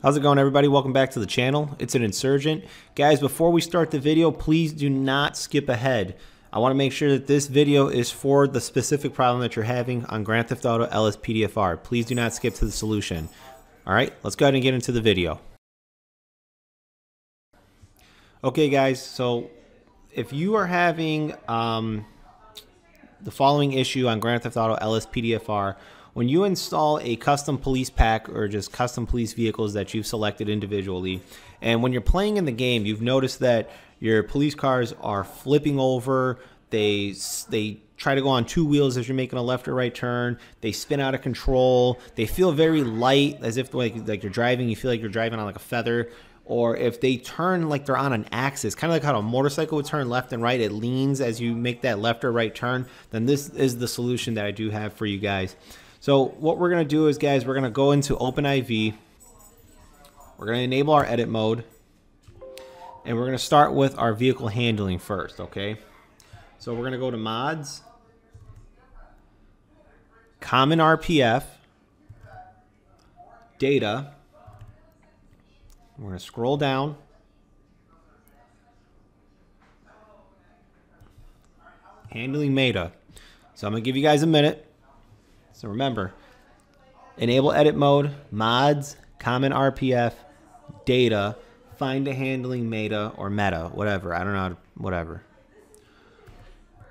How's it going, everybody? Welcome back to the channel. It's an Insurgent. Guys, before we start the video, please do not skip ahead. I want to make sure that this video is for the specific problem that you're having on Grand Theft Auto LSPDFR. Please do not skip to the solution. All right, let's go ahead and get into the video. Okay, guys, so if you are having the following issue on Grand Theft Auto LSPDFR, when you install a custom police pack or just custom police vehicles that you've selected individually, and when you're playing in the game, you've noticed that your police cars are flipping over, they try to go on two wheels as you're making a left or right turn, they spin out of control, they feel very light, as if like you're driving, you feel like you're driving on like a feather. Or if they turn like they're on an axis, kind of like how a motorcycle would turn left and right, it leans as you make that left or right turn, then this is the solution that I do have for you guys. So what we're going to do is, guys, we're going to go into OpenIV. We're going to enable our edit mode. And we're going to start with our vehicle handling first, okay? So we're going to go to Mods, Common RPF, Data. We're going to scroll down. Handling Meta. So I'm going to give you guys a minute. So remember, enable edit mode, mods, common RPF, data, find a handling meta or meta, whatever. I don't know, whatever.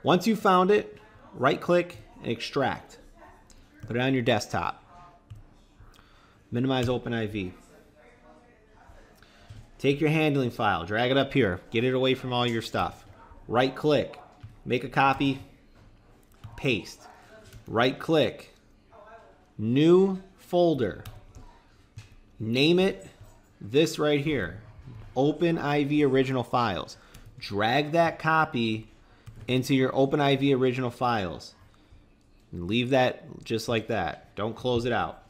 Once you found it, right click and extract. Put it on your desktop. Minimize OpenIV. Take your handling file, drag it up here, get it away from all your stuff. Right click, make a copy, paste. Right click, new folder. Name it this right here, OpenIV original files. Drag that copy into your OpenIV original files. And leave that just like that. Don't close it out.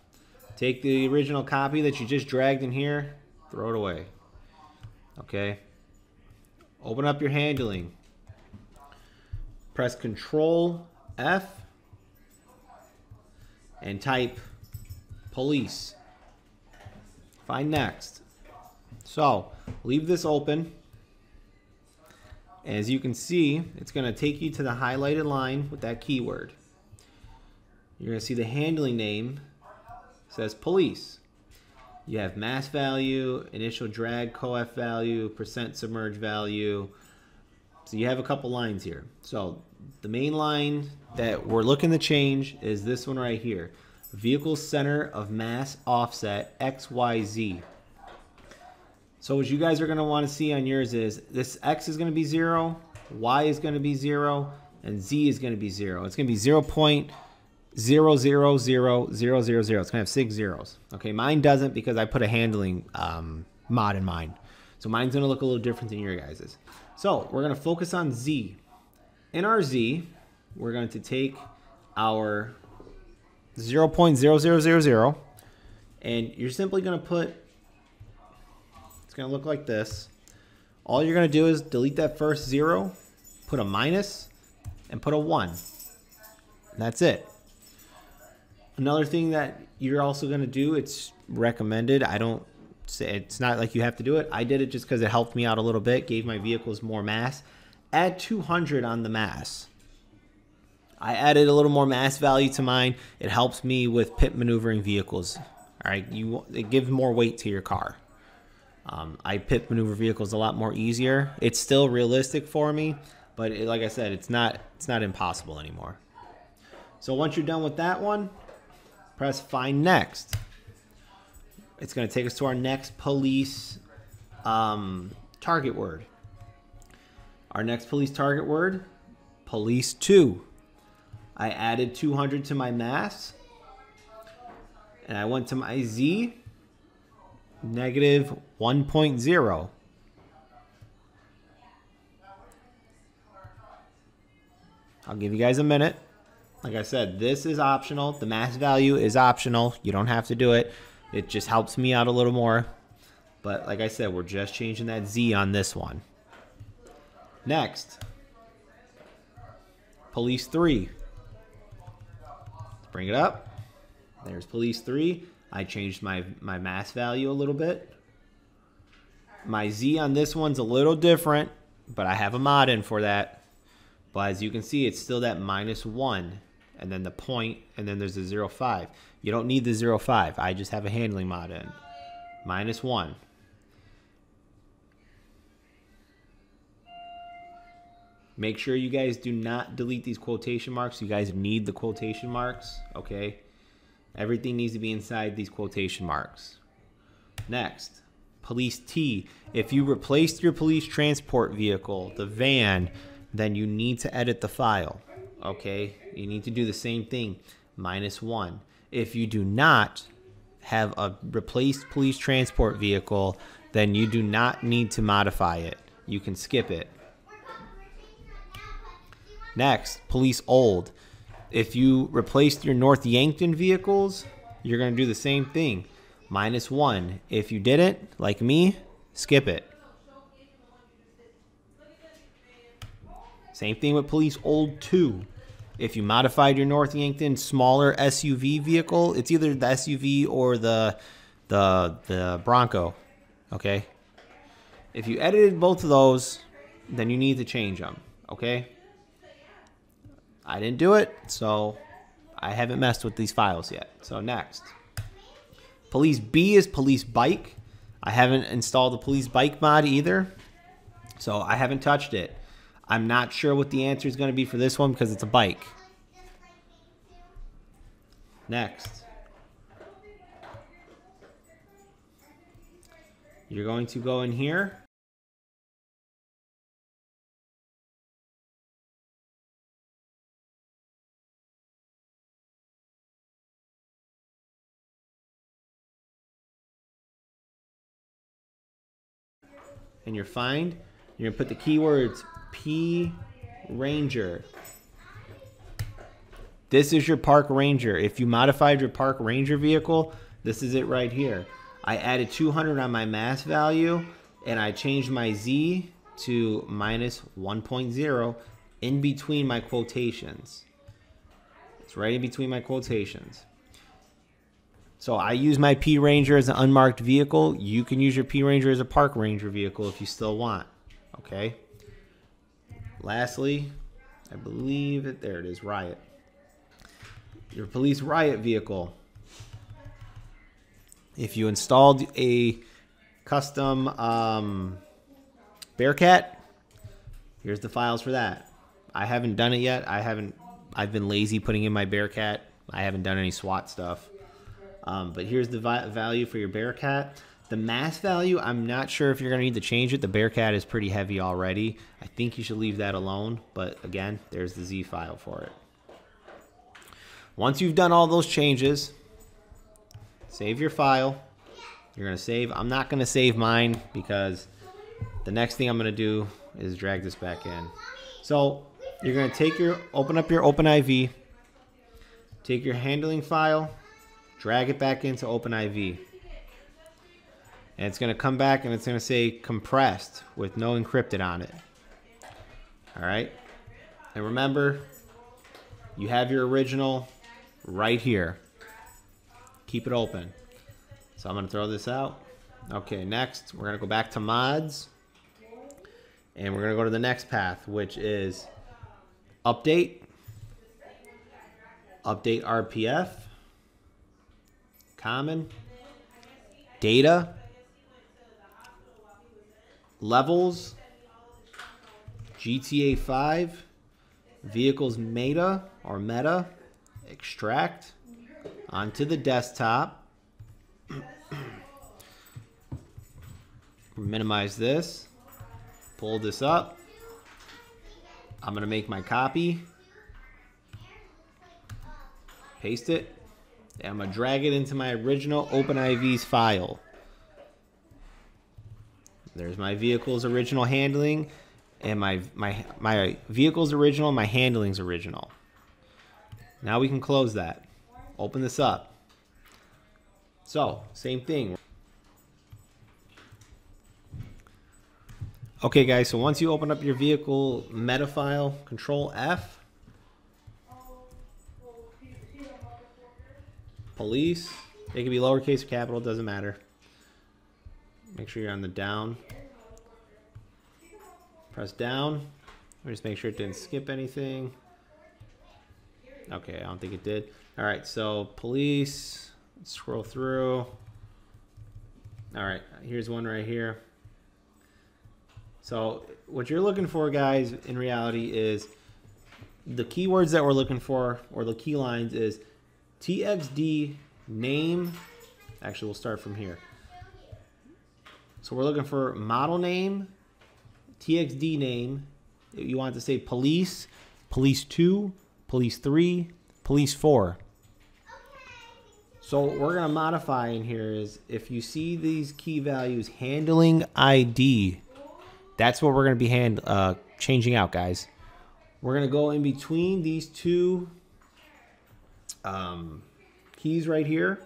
Take the original copy that you just dragged in here, throw it away. Okay, open up your handling, press Control F and type police. Find next. So leave this open. As you can see, it's going to take you to the highlighted line with that keyword. You're going to see the handling name says police. You have mass value, initial drag coef value, percent submerge value. So you have a couple lines here. So the main line that we're looking to change is this one right here. Vehicle center of mass offset XYZ. So what you guys are going to want to see on yours is this X is going to be 0, Y is going to be 0, and Z is going to be 0. It's going to be 0.000000. It's going to have 6 zeros. Okay, mine doesn't because I put a handling mod in mine. So mine's going to look a little different than your guys's. So we're going to focus on Z. In our Z, we're going to take our 0.0000 and you're simply going to put, it's going to look like this. All you're going to do is delete that first 0, put a minus, and put a 1. And that's it. Another thing that you're also going to do, it's recommended. I don't say, it's not like you have to do it. I did it just because it helped me out a little bit, gave my vehicles more mass. Add 200 on the mass. I added a little more mass value to mine. It helps me with pit maneuvering vehicles. All right, it gives more weight to your car. I pit maneuver vehicles a lot more easier. It's still realistic for me, but like I said, it's not impossible anymore. So once you're done with that one, press Find Next. It's going to take us to our next police target word. Our next police target word, Police 2. I added 200 to my mass. And I went to my Z, negative 1.0. I'll give you guys a minute. Like I said, this is optional. The mass value is optional. You don't have to do it. It just helps me out a little more. But like I said, we're just changing that Z on this one. Next, Police 3. Let's bring it up. There's Police 3. I changed my mass value a little bit. My Z on this one's a little different, but I have a mod in for that. But as you can see, it's still that -1, and then the point, and then there's a 0.5. You don't need the 0.5. I just have a handling mod in. -1. Make sure you guys do not delete these quotation marks. You guys need the quotation marks, okay? Everything needs to be inside these quotation marks. Next, police T. If you replaced your police transport vehicle, the van, then you need to edit the file, okay? You need to do the same thing, -1. If you do not have a replaced police transport vehicle, then you do not need to modify it. You can skip it. Next, police old. If you replaced your North Yankton vehicles, you're going to do the same thing. -1. If you didn't, like me, skip it. Same thing with police old 2. If you modified your North Yankton smaller SUV vehicle, it's either the SUV or the Bronco, okay? If you edited both of those, then you need to change them, okay? I didn't do it, so I haven't messed with these files yet. So next. Police B is police bike. I haven't installed the police bike mod either, so I haven't touched it. I'm not sure what the answer is going to be for this one because it's a bike. Next. You're going to go in here. And you're going to put the keywords P Ranger. This is your park ranger. If you modified your park ranger vehicle, this is it right here. I added 200 on my mass value, and I changed my Z to -1.0 in between my quotations. It's right in between my quotations. So I use my P Ranger as an unmarked vehicle. You can use your P Ranger as a park ranger vehicle if you still want. Okay. Lastly, I believe that there it is, riot. Your police riot vehicle. If you installed a custom Bearcat, here's the files for that. I haven't done it yet. I've been lazy putting in my Bearcat. I haven't done any SWAT stuff. But here's the value for your Bearcat. The mass value, I'm not sure if you're going to need to change it. The Bearcat is pretty heavy already. I think you should leave that alone. But again, there's the Z file for it. Once you've done all those changes, save your file. You're going to save. I'm not going to save mine because the next thing I'm going to do is drag this back in. So you're going to open up your OpenIV, take your handling file, drag it back into OpenIV. And it's going to come back and it's going to say compressed with no encrypted on it. All right. And remember, you have your original right here. Keep it open. So I'm going to throw this out. Okay, next we're going to go back to mods. And we're going to go to the next path, which is update. Update RPF. Common. Data. Levels. GTA 5. Vehicles meta or meta. Extract. Onto the desktop. Minimize this. Pull this up. I'm going to make my copy. Paste it. And I'm going to drag it into my original OpenIV's file. There's my vehicle's original handling. And my vehicle's original and my handling's original. Now we can close that. Open this up. So, same thing. Okay guys, so once you open up your vehicle meta file, Control F, police, They can be lowercase or capital, doesn't matter. Make sure you're on the down. Press down. Just make sure it didn't skip anything. Okay, I don't think it did. All right, so police. Let's scroll through. All right, here's one right here. So what you're looking for, guys, in reality is the keywords that we're looking for, or the key lines, is TXD name. Actually, we'll start from here. So we're looking for model name, TXD name. You want to say police, police 2, police 3, police 4. So what we're going to modify in here is if you see these key values, handling ID, that's what we're going to be changing out, guys. We're going to go in between these two keys right here,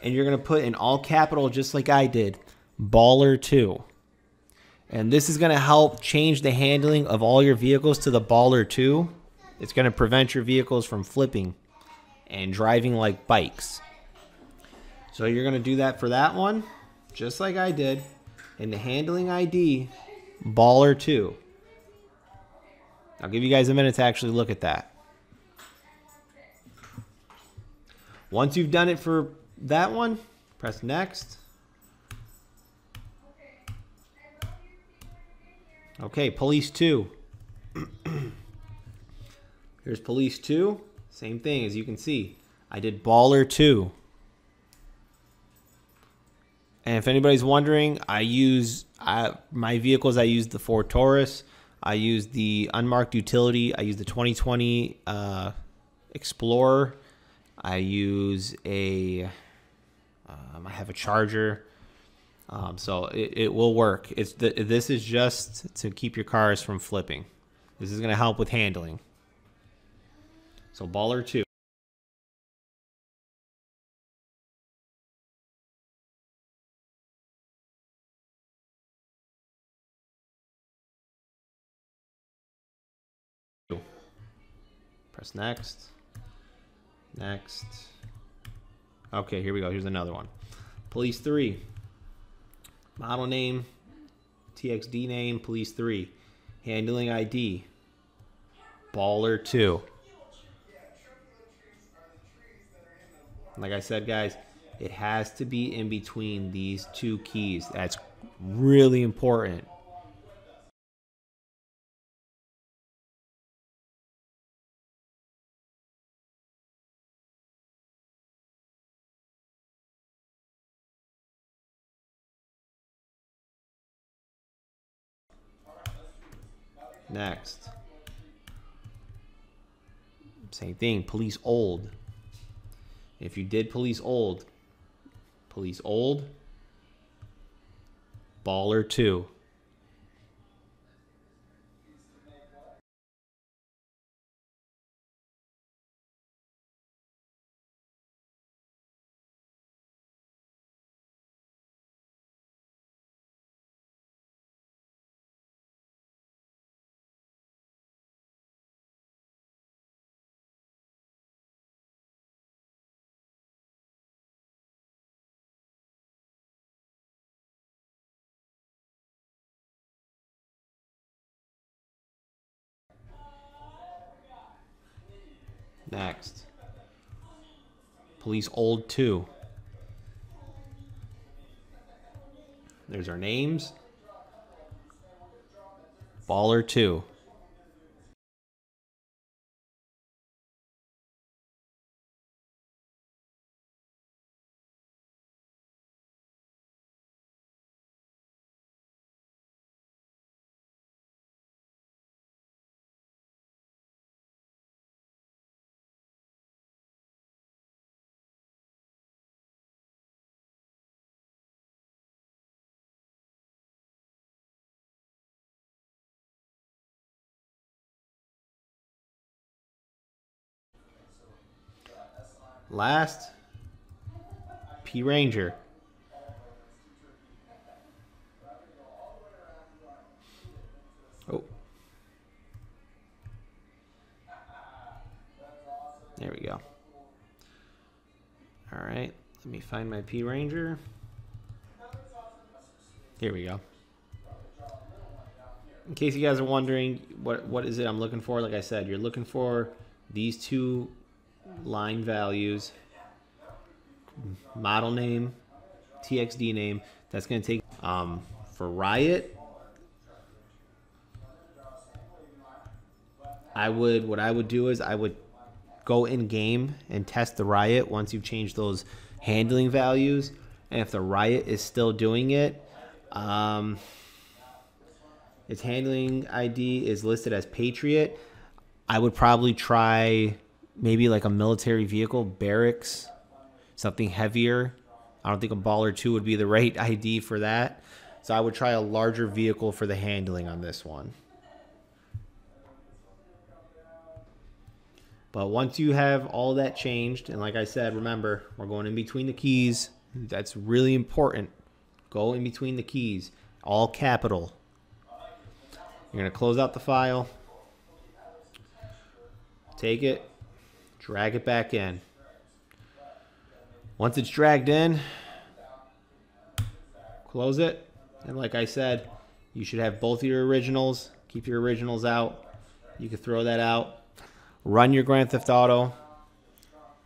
and you're going to put in all capital, just like I did, Baller 2. And this is going to help change the handling of all your vehicles to the Baller 2. It's going to prevent your vehicles from flipping and driving like bikes. So you're going to do that for that one, just like I did. And the handling ID, Baller 2. I'll give you guys a minute to actually look at that. Once you've done it for that one, press next. Okay, police 2. Here's police 2. Same thing, as you can see. I did Baller 2. And if anybody's wondering, my vehicles, I use the Ford Taurus. I use the unmarked utility. I use the 2020 Explorer. I use I have a Charger. So it will work. This is just to keep your cars from flipping. This is going to help with handling. So Baller 2. Press next. Next. Okay, here we go. Here's another one. Police 3. Model name, TXD name, police 3. Handling ID, Baller 2. Like I said, guys, it has to be in between these two keys. That's really important. Next. Same thing, police old. If you did police old, Baller 2. Next. Police old 2. There's our names. Baller 2. Last, P Ranger. Oh. There we go. All right. Let find my P Ranger. Here we go. In case you guys are wondering what is it I'm looking for, like I said, you're looking for these two line values, model name, TXD name. That's going to take for Riot. What I would do is I would go in game and test the Riot once you've changed those handling values, and if the Riot is still doing it, its handling ID is listed as Patriot. I would probably try maybe like a military vehicle, barracks, something heavier. I don't think a Baller 2 would be the right ID for that. So I would try a larger vehicle for the handling on this one. But once you have all that changed, and like I said, remember, we're going in between the keys. That's really important. Go in between the keys, all capital. You're going to close out the file, take it, drag it back in. Once it's dragged in, close it. And like I said, you should have both of your originals. Keep your originals out. You can throw that out. Run your Grand Theft Auto.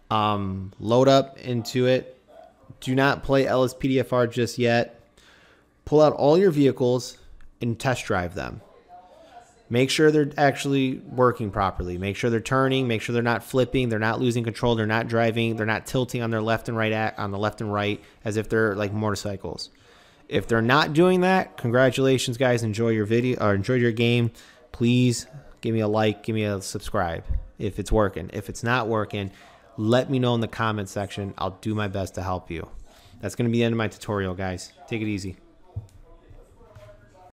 Load up into it. Do not play LSPDFR just yet. Pull out all your vehicles and test drive them. Make sure they're actually working properly. Make sure they're turning. Make sure they're not flipping. They're not losing control. They're not driving. They're not tilting on their left and right on the left and right as if they're like motorcycles. If they're not doing that, congratulations, guys. Enjoy your video or enjoy your game. Please give me a like. Give me a subscribe if it's working. If it's not working, let me know in the comment section. I'll do my best to help you. That's going to be the end of my tutorial, guys. Take it easy.